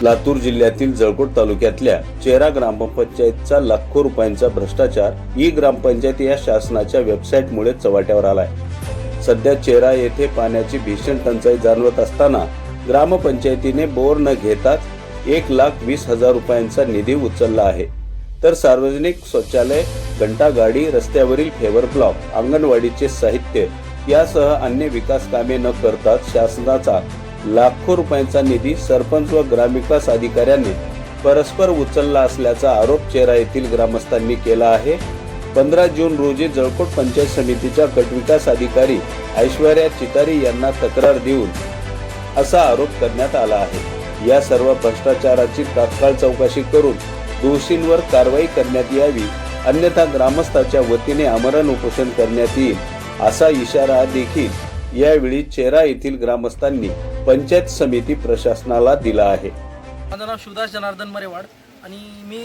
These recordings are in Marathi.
लातूर जिल्ह्यातील जळकोट तालुक्यातल्या चेरा ग्रामपंचायतचा लाखो रुपयांचा भ्रष्टाचार ई ग्रामपंचायत या शासनाच्या वेबसाईटमुळे चव्हाट्यावर आलाय। सध्या चेरा येथे पाण्याची भीषण टंचाई जाणवत असताना ग्रामपंचायतीने बोर न घेताच 1,20,000 रुपयांचा निधी उचलला आहे। तर सार्वजनिक शौचालय, घंटागाडी, रस्त्यावरील फेवर ब्लॉक, अंगणवाडीचे साहित्य यासह अन्य विकास कामे न करताच शासनाचा लाखो रुपयांचा निधी सरपंच व ग्रामविकास अधिकाऱ्यांनी परस्पर उचलला असल्याचा आरोप चेरा येथील ग्रामस्थांनी केला आहे। 15 जून रोजी जळकोट पंचायत समितीच्या गटविकास अधिकारी ऐश्वर्या चितारी यांना तक्रार देऊन असा आरोप करण्यात आला आहे। या सर्व भ्रष्टाचाराची तात्काळ चौकशी करून दोषींवर कारवाई करण्यात यावी, अन्यथा ग्रामस्थांच्या वतीने आमरण उपोषण करण्यात येईल असा इशारा देखील यावेळी चेरा येथील ग्रामस्थांनी पंचायत समिती प्रशासनाला दिला आहे। माझं नाव शिवदास जनार्दन मरेवाड आणि मी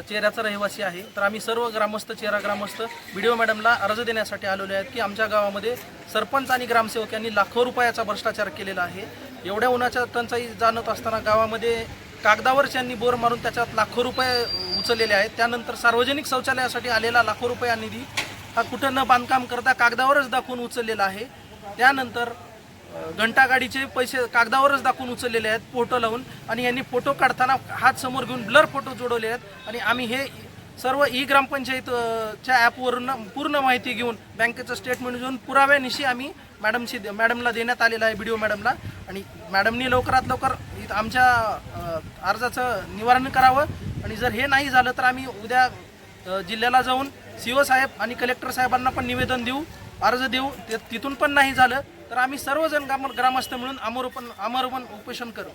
चेऱ्याचा रहिवासी आहे। तर आम्ही सर्व ग्रामस्थ, चेरा ग्रामस्थ BDO मॅडमला अर्ज देण्यासाठी आलेलो आहेत की आमच्या गावामध्ये सरपंच आणि ग्रामसेवक यांनी लाखो रुपयाचा भ्रष्टाचार केलेला आहे। एवढ्या उन्हाच्या टंचाई जाणवत असताना गावामध्ये कागदावर त्यांनी बोर मारून त्याच्यात लाखो रुपये उचललेले आहेत। त्यानंतर सार्वजनिक शौचालयासाठी आलेला लाखो रुपया निधी हा कुठं न बांधकाम करता कागदावरच दाखवून उचललेला आहे। त्यानंतर घंटागाडीचे पैसे कागदावरच दाखवून उचललेले आहेत फोटो लावून, आणि यांनी फोटो काढताना हात समोर घेऊन ब्लर फोटो जोडवले आहेत। आणि आम्ही हे सर्व ई ग्रामपंचायतच्या ॲपवरून पूर्ण माहिती घेऊन बँकेचं स्टेटमेंट घेऊन पुराव्यानिशी आम्ही मॅडमला देण्यात आलेला आहे, BDO मॅडमला। आणि मॅडमनी लवकरात लवकर आमच्या अर्जाचं निवारण करावं, आणि जर हे नाही झालं तर आम्ही उद्या जिल्ह्याला जाऊन CO साहेब आणि कलेक्टर साहेबांना पण निवेदन देऊ, अर्ज देऊ। तिथून पण नाही झालं तर आम्ही सर्वजण ग्रामस्थ मिळून आमरण उपोषण करू।